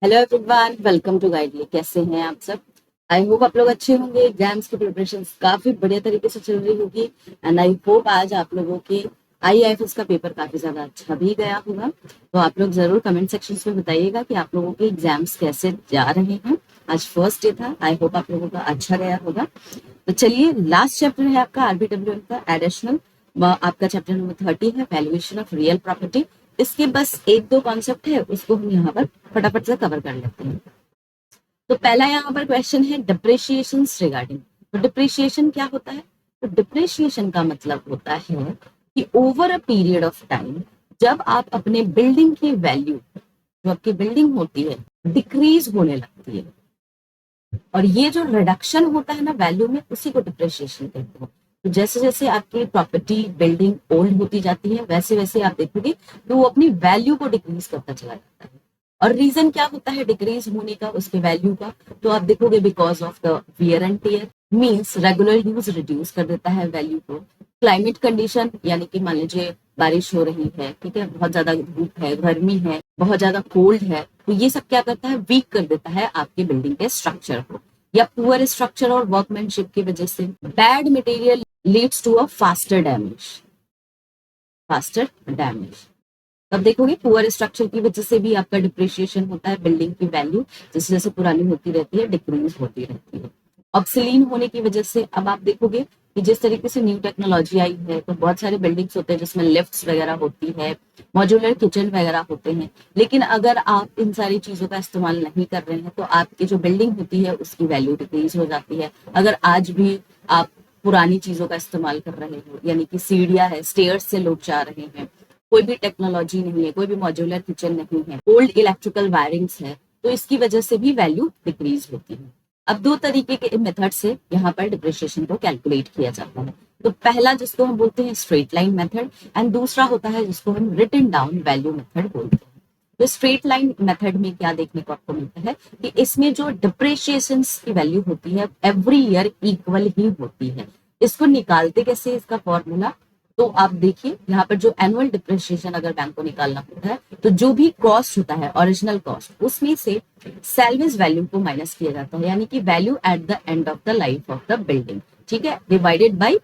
Hello everyone, welcome to Guidely. कैसे हैं आप सब? आई होप आप लोग अच्छे होंगे। एग्जाम्स की प्रिपरेशन काफी बढ़िया तरीके से चल रही होगी एंड आई होप आज आप लोगों के आईआईएफएस का पेपर काफी ज्यादा अच्छा भी गया होगा। तो आप लोग जरूर कमेंट सेक्शन में बताइएगा कि आप लोगों के एग्जाम्स कैसे जा रहे हैं। आज फर्स्ट डे था, आई होप आप लोगों का अच्छा गया होगा। तो चलिए, लास्ट चैप्टर है आपका आरबीडब्ल्यूएम का एडिशनल। आपका चैप्टर नंबर 30 है, वैल्यूएशन ऑफ रियल प्रॉपर्टी। इसके बस एक दो कॉन्सेप्ट है, उसको हम यहाँ पर फटाफट से कवर कर लेते हैं। तो पहला यहाँ पर क्वेश्चन है डिप्रिशिएशन रिगार्डिंग। तो डिप्रिशिएशन क्या होता है? तो डिप्रिशिएशन का मतलब होता है कि over a period of time जब आप अपने बिल्डिंग की वैल्यू, जो आपकी बिल्डिंग होती है, डिक्रीज होने लगती है, और ये जो रिडक्शन होता है ना वैल्यू में, उसी को डिप्रिशिएशन कहते हैं। तो जैसे जैसे आपकी प्रॉपर्टी बिल्डिंग ओल्ड होती जाती है, वैसे वैसे आप देखोगे कि वो अपनी वैल्यू को डिक्रीज करता चला जाता है। और रीजन क्या होता है डिक्रीज होने का, उसके वैल्यू का? तो आप देखोगे because of the wear and tear, means regular use reduce कर देता है वैल्यू को। क्लाइमेट कंडीशन, यानी कि मान लीजिए बारिश हो रही है, ठीक है, बहुत ज्यादा धूप है, गर्मी है, बहुत ज्यादा कोल्ड है, तो ये सब क्या करता है, वीक कर देता है आपकी बिल्डिंग के स्ट्रक्चर को। या पुअर स्ट्रक्चर और वर्कमैनशिप की वजह से bad material leads to a faster damage. अब देखोगे पुअर स्ट्रक्चर की वजह से भी आपका डिप्रिशिएशन होता है, बिल्डिंग की वैल्यू जैसे जैसे पुरानी होती रहती है डिक्रीज होती रहती है। ऑब्सलीन होने की वजह से अब आप देखोगे कि जिस तरीके से न्यू टेक्नोलॉजी आई है, तो बहुत सारे बिल्डिंग्स होते हैं जिसमें लिफ्ट्स वगैरह होती है, मॉड्यूलर किचन वगैरह होते हैं। लेकिन अगर आप इन सारी चीजों का इस्तेमाल नहीं कर रहे हैं तो आपकी जो बिल्डिंग होती है उसकी वैल्यू डिक्रीज हो जाती है। अगर आज भी आप पुरानी चीजों का इस्तेमाल कर रहे हो, यानी कि सीढ़ियां है, स्टेयर्स से लोग जा रहे हैं, कोई भी टेक्नोलॉजी नहीं है, कोई भी मॉड्यूलर किचन नहीं है, ओल्ड इलेक्ट्रिकल वायरिंग्स है, तो इसकी वजह से भी वैल्यू डिक्रीज होती है। अब दो तरीके के मेथड से यहाँ पर डिप्रिशिएशन को कैलकुलेट किया जाता है। तो पहला जिसको हम बोलते हैं स्ट्रेट लाइन मेथड, एंड दूसरा होता है जिसको हम रिटन डाउन वैल्यू मेथड बोलते हैं। तो स्ट्रेट लाइन मेथड में क्या देखने को आपको मिलता है कि इसमें जो डिप्रिशिएशन की वैल्यू होती है एवरी ईयर इक्वल ही होती है। इसको निकालते कैसे, इसका फॉर्मूला? तो आप देखिए यहाँ पर जो एनुअल डिप्रिशिएशन अगर बैंक को निकालना होता है, तो जो भी कॉस्ट होता है ओरिजिनल कॉस्ट, उसमें से सैल्वेज वैल्यू को माइनस किया जाता है, यानी कि value at the end of the life of the building, ठीक है, divided by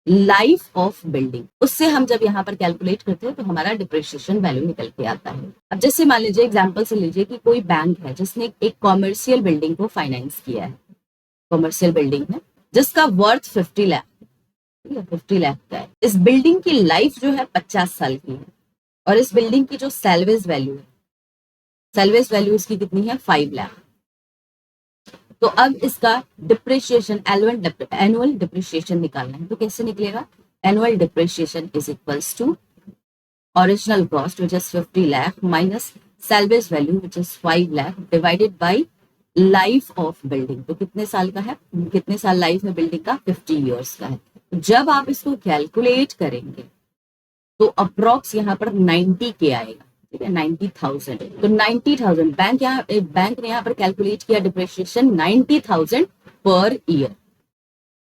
life of building. उससे हम जब यहाँ पर कैलकुलेट करते हैं तो हमारा डिप्रिशिएशन वैल्यू निकल के आता है। अब जैसे मान लीजिए एग्जांपल से लीजिए कि कोई बैंक है जिसने एक कॉमर्शियल बिल्डिंग को फाइनेंस किया है, कॉमर्शियल बिल्डिंग है जिसका वर्थ 50 लाख, 50 लाख का है। इस बिल्डिंग की लाइफ जो है 50 साल की है, और इस बिल्डिंग की जो सैलवेज वैल्यू इसकी कितनी है, 5 लाख। तो अब इसका डिप्रिशिएशन, एनुअल डिप्रिशिएशन निकालना है, तो कैसे निकलेगा? Annual depreciation is equals to original cost which is 50 lakh minus salvage value which is 5 lakh divided by life of building. तो कितने साल का है, कितने साल लाइफ है बिल्डिंग का? 50 ईयर्स का है। जब आप इसको कैलकुलेट करेंगे तो अप्रोक्स यहाँ पर 90K आएगा, ठीक है, 90,000। तो 90,000 बैंक ने यहाँ पर कैलकुलेट किया डिप्रिशिएशन 90,000 पर ईयर।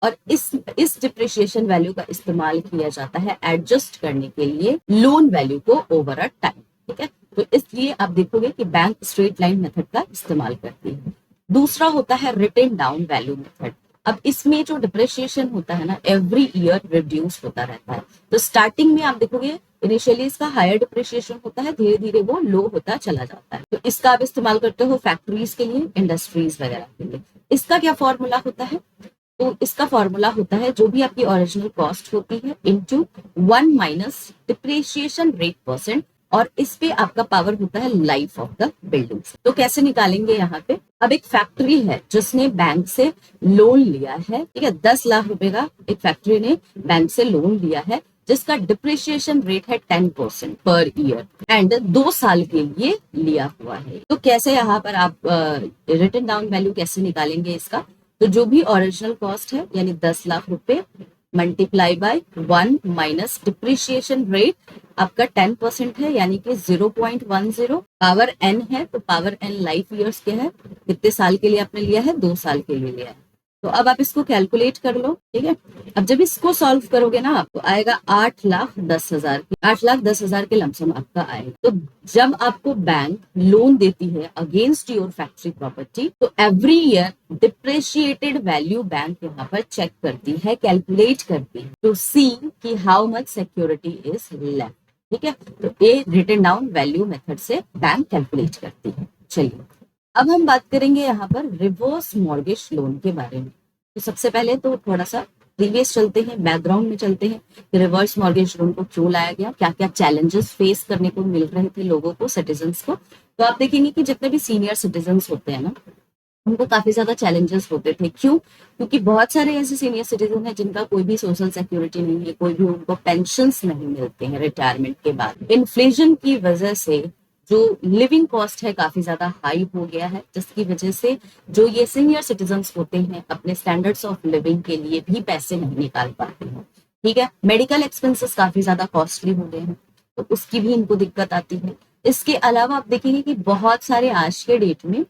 और इस डिप्रिशिएशन वैल्यू का इस्तेमाल किया जाता है एडजस्ट करने के लिए लोन वैल्यू को ओवर अ टाइम, ठीक है। तो इसलिए आप देखोगे कि बैंक स्ट्रेट लाइन मेथड का इस्तेमाल करती है। दूसरा होता है रिटन डाउन वैल्यू मेथड। अब इसमें जो डिप्रिशिएशन होता है ना, एवरी ईयर रिड्यूस होता रहता है। तो स्टार्टिंग में आप देखोगे इनिशियली इसका हायर डिप्रिशिएशन होता है, धीरे धीरे वो लो होता चला जाता है। तो इसका आप इस्तेमाल करते हो फैक्ट्रीज के लिए, इंडस्ट्रीज वगैरह के लिए। इसका क्या फॉर्मूला होता है? तो इसका फॉर्मूला होता है जो भी आपकी ओरिजिनल कॉस्ट होती है into 1 minus depreciation rate percent, और इस पे आपका पावर होता है लाइफ ऑफ द बिल्डिंग। तो कैसे निकालेंगे यहाँ पे? अब एक फैक्ट्री है जिसने बैंक से लोन लिया है, ठीक है, 10 लाख रुपए का एक फैक्ट्री ने बैंक से लोन लिया है, जिसका डिप्रिशिएशन रेट है 10% पर ईयर, एंड 2 साल के लिए लिया हुआ है। तो कैसे यहाँ पर आप रिटन डाउन वैल्यू कैसे निकालेंगे इसका? तो जो भी ओरिजिनल कॉस्ट है यानी 10 लाख रुपए multiply by 1 minus depreciation rate, आपका 10% है यानी कि 0.10, पावर एन है तो पावर एन लाइफ ईयर्स के है, कितने साल के लिए आपने लिया है? 2 साल के लिए लिया है। तो अब आप इसको कैलकुलेट कर लो, ठीक है। अब जब इसको सॉल्व करोगे ना, आपको आएगा 8,10,000 की, 8,10,000 के लमसम आपका आएगा। तो जब आपको बैंक लोन देती है अगेंस्ट योर फैक्ट्री प्रॉपर्टी, तो एवरी ईयर डिप्रेशिएटेड वैल्यू बैंक यहाँ पर चेक करती है, कैलकुलेट करती है टू सी कि how much security is left, ठीक है। तो ये रिटन डाउन वैल्यू मेथड से बैंक कैलकुलेट करती है। चलिए अब हम बात करेंगे यहाँ पर रिवर्स मॉर्गेज लोन के बारे में। तो सबसे पहले तो थोड़ा सा प्रीवियस चलते हैं, बैकग्राउंड में चलते हैं कि रिवर्स मॉर्गेज लोन को क्यों लाया गया, क्या क्या चैलेंजेस फेस करने को मिल रहे थे लोगों को, सिटीजन्स को। तो आप देखेंगे कि जितने भी सीनियर सिटीजन्स होते हैं ना, उनको काफी ज्यादा चैलेंजेस होते थे। क्यों? क्योंकि बहुत सारे ऐसे सीनियर सिटीजन हैं जिनका कोई भी सोशल सिक्योरिटी नहीं है, कोई भी उनको पेंशन्स नहीं मिलते हैं रिटायरमेंट के बाद। इन्फ्लेशन की वजह से जो लिविंग कॉस्ट है काफी ज्यादा हाई हो गया है, जिसकी वजह से जो ये सीनियर सिटीजन्स होते हैं अपने स्टैंडर्ड्स ऑफ लिविंग के लिए भी पैसे नहीं निकाल पाते हैं, ठीक है। मेडिकल एक्सपेंसेस काफी ज्यादा कॉस्टली हो गए हैं, तो उसकी भी इनको दिक्कत आती है। इसके अलावा आप देखेंगे कि बहुत सारे आज के डेट में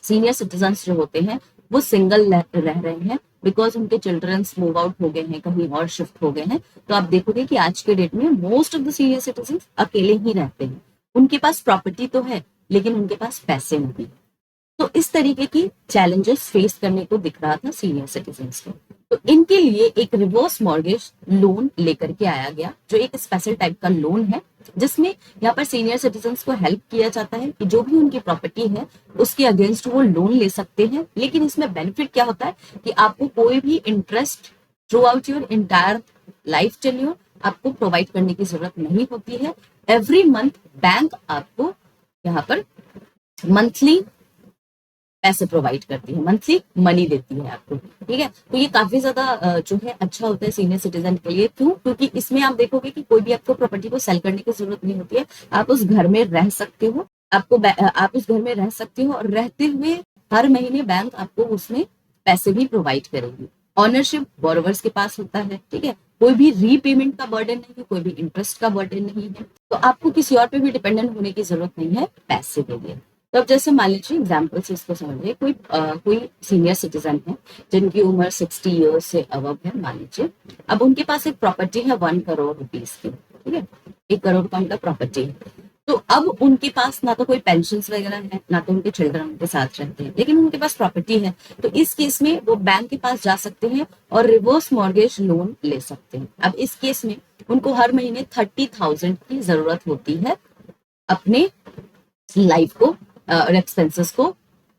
सीनियर सिटीजन्स जो होते हैं वो सिंगल रह रहे हैं, बिकॉज उनके चिल्ड्रंस मूव आउट हो गए हैं, कहीं और शिफ्ट हो गए हैं। तो आप देखोगे कि आज के डेट में most of the senior citizen अकेले ही रहते हैं। उनके पास प्रॉपर्टी तो है लेकिन उनके पास पैसे नहीं। तो इस तरीके की चैलेंजेस फेस करने को दिख रहा था सीनियर सिटीजन्स को। तो इनके लिए एक रिवर्स मॉर्गेज लोन लेकर के आया गया, जो एक स्पेशल टाइप का लोन है, जिसमें यहाँ पर सीनियर सिटीजन्स को हेल्प किया जाता है कि जो भी उनकी प्रॉपर्टी है उसके अगेंस्ट वो लोन ले सकते हैं। लेकिन इसमें बेनिफिट क्या होता है कि आपको कोई भी interest through out your entire life tenure आपको प्रोवाइड करने की जरूरत नहीं होती है। एवरी मंथ बैंक आपको यहाँ पर मंथली पैसे प्रोवाइड करती है, मंथली मनी देती है आपको, ठीक है। तो ये काफी ज्यादा जो है अच्छा होता है सीनियर सिटीजन के लिए। क्यों? क्योंकि इसमें आप देखोगे कि कोई भी आपको प्रॉपर्टी को सेल करने की जरूरत नहीं होती है, आप उस घर में रह सकते हो, आप उस घर में रह सकते हो, और रहते हुए हर महीने बैंक आपको उसमें पैसे भी प्रोवाइड करेगी। ऑनरशिप बोरोवर्स के पास होता है, ठीक है। कोई भी रीपेमेंट का बर्डन नहीं है, कोई भी इंटरेस्ट का बर्डन नहीं है, तो आपको किसी और पे भी डिपेंडेंट होने की जरूरत नहीं है पैसे के लिए। तो अब जैसे मान लीजिए एग्जाम्पल से इसको समझिए, कोई सीनियर सिटीजन है जिनकी उम्र 60 ईयर्स से अबव है, मान लीजिए। अब उनके पास एक प्रॉपर्टी है 1 करोड़ रुपीस की, ठीक है, 1 करोड़ का उनका प्रॉपर्टी है। तो अब उनके पास ना तो कोई पेंशन वगैरह है, ना तो उनके चिल्ड्रन उनके साथ रहते हैं, लेकिन उनके पास प्रॉपर्टी है। तो इस केस में वो बैंक के पास जा सकते हैं और रिवर्स मॉर्गेज लोन ले सकते हैं। अब इस केस में उनको हर महीने 30,000 की जरूरत होती है अपने लाइफ को और एक्सपेंसेस को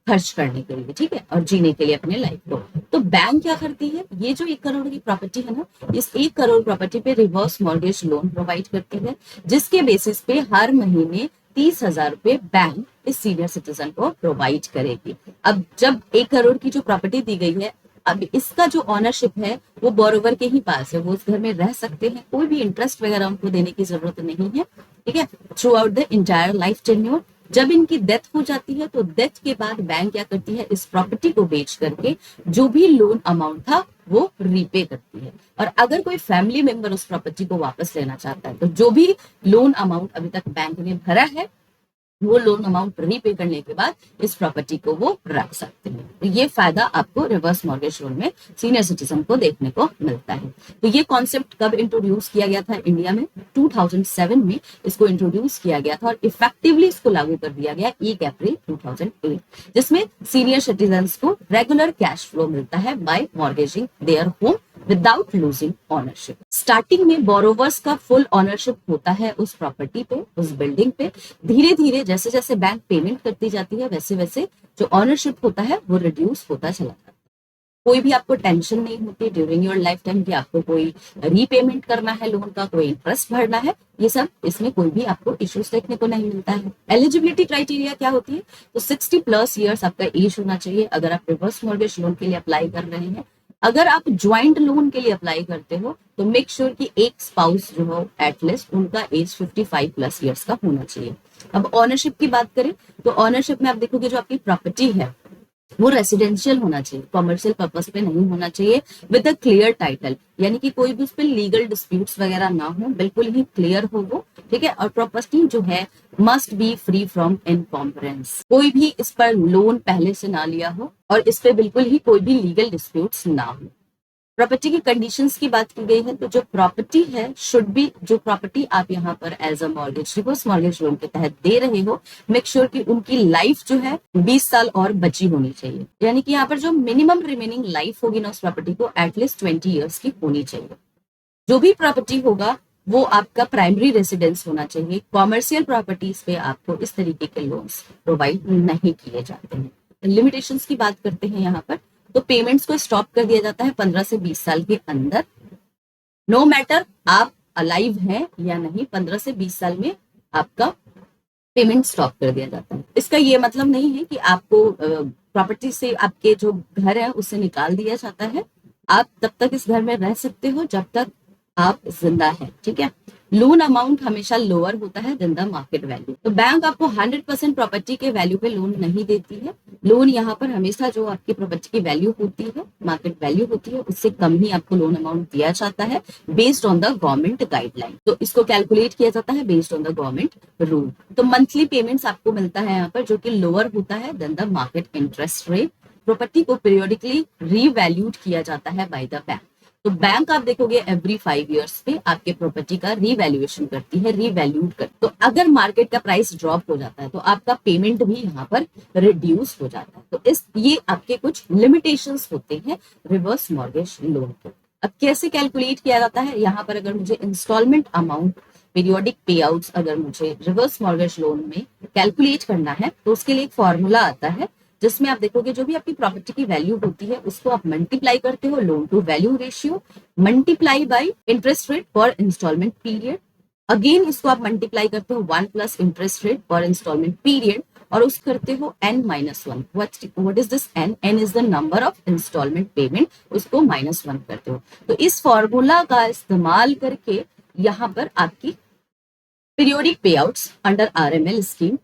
खर्च करने के लिए, ठीक है, और जीने के लिए अपने लाइफ को। तो बैंक क्या करती है, ये जो 1 करोड़ की प्रॉपर्टी है ना, इस 1 करोड़ प्रॉपर्टी पे रिवर्स मॉर्गेज लोन प्रोवाइड करती है, जिसके बेसिस पे हर महीने 30,000 रुपए बैंक इस सीनियर सिटीजन को प्रोवाइड करेगी। अब जब 1 करोड़ की जो प्रॉपर्टी दी गई है, अब इसका जो ऑनरशिप है वो बोरोवर के ही पास है, वो उस घर में रह सकते हैं, कोई भी इंटरेस्ट वगैरह उनको देने की जरूरत नहीं है, ठीक है, through out the entire life tenure. जब इनकी डेथ हो जाती है तो डेथ के बाद बैंक क्या करती है, इस प्रॉपर्टी को बेच करके जो भी लोन अमाउंट था वो रीपे करती है। और अगर कोई फैमिली मेंबर उस प्रॉपर्टी को वापस लेना चाहता है तो जो भी लोन अमाउंट अभी तक बैंक ने भरा है वो लोन अमाउंट रीपे करने के बाद इस प्रॉपर्टी को वो रख सकते हैं। तो ये फायदा आपको रिवर्स मॉर्गेज लोन में सीनियर सिटीजन को देखने को मिलता है। तो ये कॉन्सेप्ट कब इंट्रोड्यूस किया गया था इंडिया में? 2007 में इसको इंट्रोड्यूस किया गया था और इफेक्टिवली इसको लागू कर दिया गया 1 अप्रैल 2008, जिसमें सीनियर सिटीजन को रेगुलर कैश फ्लो मिलता है by mortgaging their home without losing ownership. Starting में बोरोवर्स का फुल ऑनरशिप होता है उस प्रॉपर्टी पे, उस बिल्डिंग पे। धीरे धीरे जैसे जैसे बैंक पेमेंट करती जाती है वैसे वैसे जो ऑनरशिप होता है वो रिड्यूस होता चला जाता है। कोई भी आपको टेंशन नहीं होती ड्यूरिंग योर लाइफ टाइम कि आपको कोई रीपेमेंट करना है लोन का, कोई इंटरेस्ट भरना है, ये सब इसमें कोई भी आपको इश्यूज देखने को नहीं मिलता है। एलिजिबिलिटी क्राइटेरिया क्या होती है? तो 60+ ईयर्स आपका एज होना चाहिए अगर आप रिवर्स मॉर्गेज लोन के लिए अप्लाई कर रहे हैं। अगर आप ज्वाइंट लोन के लिए अप्लाई करते हो तो मेक श्योर कि एक स्पाउस जो हो एटलीस्ट उनका एज 55+ ईयर्स का होना चाहिए। अब ऑनरशिप की बात करें तो ऑनरशिप में आप देखोगे जो आपकी प्रॉपर्टी है वो रेसिडेंशियल होना चाहिए, कॉमर्शियल पर्पस पे नहीं होना चाहिए, विद अ क्लियर टाइटल, यानी कि कोई भी उस पर लीगल डिस्प्यूट्स वगैरह ना हो, बिल्कुल ही क्लियर हो वो, ठीक है। और प्रॉपर्टी जो है मस्ट बी फ्री फ्रॉम इनकॉम्प्रेंस, कोई भी इस पर लोन पहले से ना लिया हो और इस पे बिल्कुल ही कोई भी लीगल डिस्प्यूट्स ना हो। प्रॉपर्टी की कंडीशंस की बात की गई है, तो जो प्रॉपर्टी है शुड बी, जो प्रॉपर्टी आप यहाँ पर as a mortgage, reverse mortgage loan के तहत दे रहे हो, मेक श्योर कि उनकी लाइफ जो है 20 साल और बची होनी चाहिए, यानी कि यहाँ पर जो मिनिमम रिमेनिंग लाइफ होगी ना उस प्रॉपर्टी को एटलीस्ट 20 ईयर्स की होनी चाहिए। जो भी प्रॉपर्टी होगा वो आपका प्राइमरी रेसिडेंस होना चाहिए। कॉमर्शियल प्रॉपर्टीज पे आपको इस तरीके के लोन्स प्रोवाइड नहीं किए जाते हैं। लिमिटेशंस की बात करते हैं यहाँ पर, तो पेमेंट्स को स्टॉप कर दिया जाता है 15 से 20 साल के अंदर, नो मैटर आप अलाइव हैं या नहीं, 15 से 20 साल में आपका पेमेंट स्टॉप कर दिया जाता है। इसका ये मतलब नहीं है कि आपको प्रॉपर्टी से, आपके जो घर है उससे निकाल दिया जाता है, आप तब तक इस घर में रह सकते हो जब तक आप जिंदा है, ठीक है। लोन अमाउंट हमेशा लोअर होता है देन द मार्केट वैल्यू। तो बैंक आपको 100% प्रॉपर्टी के वैल्यू पे लोन नहीं देती है। लोन यहाँ पर हमेशा जो आपकी प्रॉपर्टी की वैल्यू होती है, मार्केट वैल्यू होती है, उससे कम ही आपको लोन अमाउंट दिया जाता है based on the government guideline. तो इसको कैलकुलेट किया जाता है based on the government rule. तो मंथली पेमेंट्स आपको मिलता है यहाँ पर जो कि लोअर होता है then the market interest rate. Property को पीरियोडिकली रीवैल्यूड किया जाता है बाय द बैंक। तो बैंक आप देखोगे एवरी 5 इयर्स पे आपके प्रॉपर्टी का रीवैल्यूएशन करती है, रीवैल्यूड करती है। तो अगर मार्केट का प्राइस ड्रॉप हो जाता है तो आपका पेमेंट भी यहाँ पर रिड्यूस हो जाता है। तो ये आपके कुछ लिमिटेशंस होते हैं रिवर्स मॉर्गेज लोन के। अब कैसे कैलकुलेट किया जाता है, यहाँ पर अगर मुझे इंस्टॉलमेंट अमाउंट, पीरियोडिक पे आउट्स अगर मुझे रिवर्स मॉर्गेज लोन में कैलकुलेट करना है तो उसके लिए एक फॉर्मूला आता है जिसमें आप देखोगे जो भी आपकी प्रॉपर्टी की वैल्यू होती है उसको आप मल्टीप्लाई करते हो loan to value ratio, multiply by interest rate पर इंस्टॉलमेंट पीरियड, अगेन इसको आप मल्टीप्लाई करते हो 1 प्लस इंटरेस्ट रेट पर इंस्टॉलमेंट पीरियड, और उस करते हो n-1। What is this n? n is the number of installment payment, उसको -1 करते हो। तो इस फॉर्मूला का इस्तेमाल करके यहाँ पर आपकी पीरियोडिक पे आउट्स अंडर RML स्कीम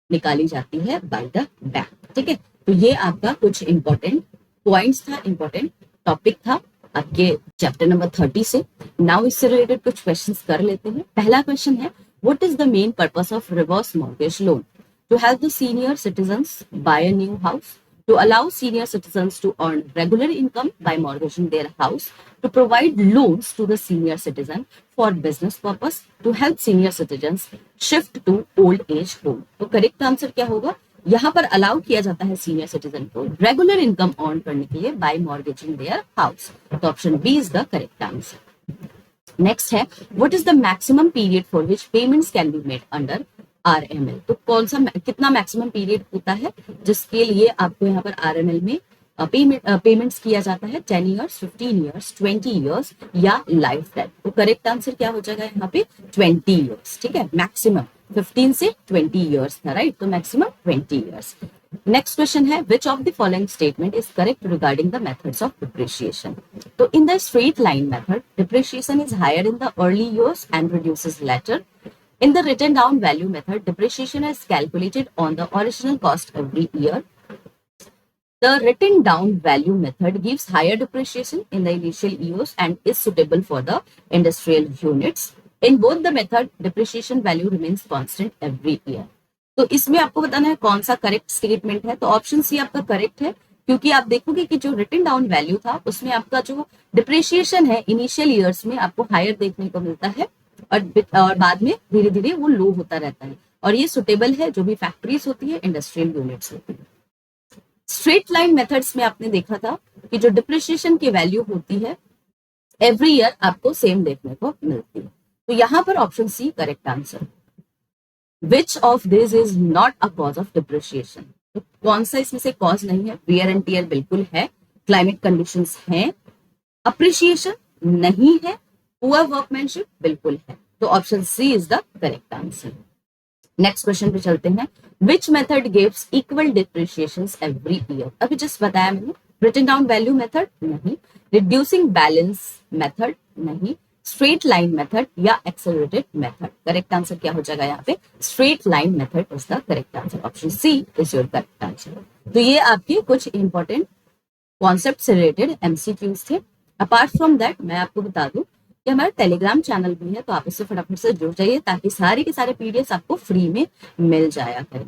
निकाली जाती है बाय द बैंक, ठीक है। तो ये आपका कुछ इंपॉर्टेंट पॉइंट्स था, इंपॉर्टेंट टॉपिक था आपके चैप्टर नंबर 30 से। नाउ इससे रिलेटेड कुछ क्वेश्चंस कर लेते हैं। पहला क्वेश्चन है, what is the main purpose of reverse mortgage loan? To help the senior citizens buy a new house, to allow senior citizens to earn regular income by mortgaging their house, to provide loans to the senior citizen for business purpose, to help senior citizens shift to old age home। तो correct answer क्या होगा? यहाँ पर allow किया जाता है senior citizen को regular income earn करने के लिए बाय मॉर्गेजिंग देयर हाउस। तो option B is the correct answer. Next है, what is the maximum period for which payments can be made under RML? तो कौन सा कितना मैक्सिमम पीरियड होता है जिसके लिए आपको यहाँ पर RML में पेमेंट्स किया जाता है? 10 ईयर्स, 15 ईयर्स, 20 ईयर्स या लाइफ टाइम। तो करेक्ट आंसर क्या हो जाएगा यहाँ पे? 20 ईयर्स, ठीक है। मैक्सिमम 15 से 20 ईयर्स था, राइट? तो मैक्सिमम 20 ईयर्स। नेक्स्ट क्वेश्चन है, which of the following statement is correct regarding the methods of depreciation? तो in the straight line method depreciation is higher in the early years and reduces later. In the written down value method, depreciation is calculated on the original cost every year. The written down value method gives higher depreciation in the initial years and is suitable for the industrial units. In both the method, depreciation value remains constant every year. तो इसमें आपको बताना है कौन सा correct statement है। तो option सी आपका करेक्ट है, क्योंकि आप देखोगे कि जो रिटन डाउन वैल्यू था उसमें आपका जो डिप्रिशिएशन है इनिशियल ईयर्स में आपको हायर देखने को मिलता है और बाद में धीरे धीरे वो लो होता रहता है, और ये सुटेबल है जो भी फैक्ट्रीज होती है, इंडस्ट्रियल यूनिट्स होती है। स्ट्रेट लाइन मेथड्स में आपने देखा था कि जो डिप्रिशिएशन की वैल्यू होती है एवरी ईयर आपको सेम देखने को मिलती है। तो यहां पर option C correct answer. Which of this is not a cause of depreciation? तो कौन सा इसमें से कॉज नहीं है? वियर एंड टियर बिल्कुल है, क्लाइमेट कंडीशंस हैं, अप्रिशिएशन नहीं है, पुअर वर्कमैनशिप बिल्कुल है। तो option C is the correct answer. Next question पे चलते हैं, which method gives equal depreciations every year? अभी जस्ट बताया मैंने, रिटन डाउन वैल्यू मेथड नहीं, रिड्यूसिंग बैलेंस मेथड नहीं, स्ट्रेट लाइन मेथड या एक्सेलरेटेड मेथड। करेक्ट आंसर क्या हो जाएगा यहाँ पे? Straight line method is the correct answer. Option C is your correct answer. तो ये आपके कुछ इंपॉर्टेंट कॉन्सेप्ट से रिलेटेड एमसीक्यूज थे। अपार्ट फ्रॉम दैट मैं आपको बता दूं कि हमारा टेलीग्राम चैनल भी है, तो आप इससे फटाफट से जुड़ जाइए ताकि सारे के सारे पीडीएफ आपको फ्री में मिल जाया करें।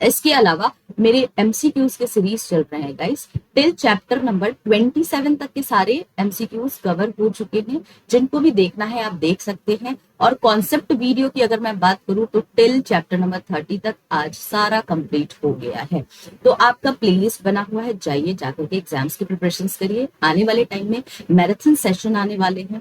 इसके अलावा मेरे एमसीक्यूज के सीरीज चल रहे हैं गाइस, टिल चैप्टर नंबर 27 तक के सारे एमसीक्यूज कवर हो चुके हैं। जिनको भी देखना है आप देख सकते हैं। और कॉन्सेप्ट वीडियो की अगर मैं बात करूं तो टिल चैप्टर नंबर 30 तक आज सारा कंप्लीट हो गया है। तो आपका प्लेलिस्ट बना हुआ है, जाइए जाकर के एग्जाम्स की प्रिपरेशन करिए। आने वाले टाइम में मैराथन सेशन आने वाले हैं,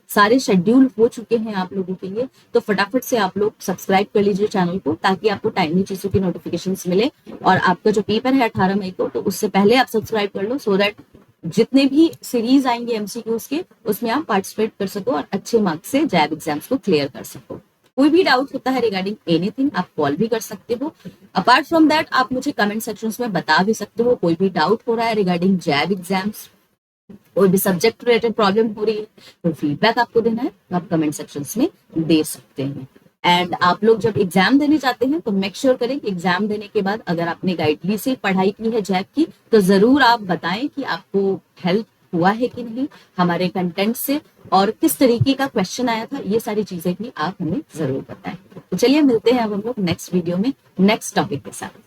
सारे शेड्यूल हो चुके हैं आप लोगों के लिए। तो फटाफट से आप लोग सब्सक्राइब कर लीजिए चैनल को ताकि आपको टाइमली चीजों की नोटिफिकेशंस मिले। और आपका जो पेपर है 18 मई को, तो उससे पहले आप सब्सक्राइब कर लो सो दैट जितने भी सीरीज आएंगे एमसीक्यूज के उसमें आप पार्टिसिपेट कर सको और अच्छे मार्क्स से जैब एग्जाम्स को क्लियर कर सको। कोई भी डाउट होता है रिगार्डिंग एनीथिंग आप कॉल भी कर सकते हो। अपार्ट फ्रॉम दैट आप मुझे कमेंट सेक्शंस में बता भी सकते हो, कोई भी डाउट हो रहा है रिगार्डिंग जैब एग्जाम्स, कोई भी सब्जेक्ट रिलेटेड प्रॉब्लम हो रही है, तो फीडबैक आपको देना है तो आप कमेंट सेक्शंस में दे सकते हैं। एंड आप लोग जब एग्जाम देने जाते हैं तो मेक श्योर करें कि एग्जाम देने के बाद अगर आपने गाइडली से पढ़ाई की है जैब की, तो जरूर आप बताएं कि आपको हेल्प हुआ है कि नहीं हमारे कंटेंट से, और किस तरीके का क्वेश्चन आया था, ये सारी चीजें भी आप हमें जरूर बताएं। तो चलिए मिलते हैं अब हम लोग नेक्स्ट वीडियो में नेक्स्ट टॉपिक के साथ।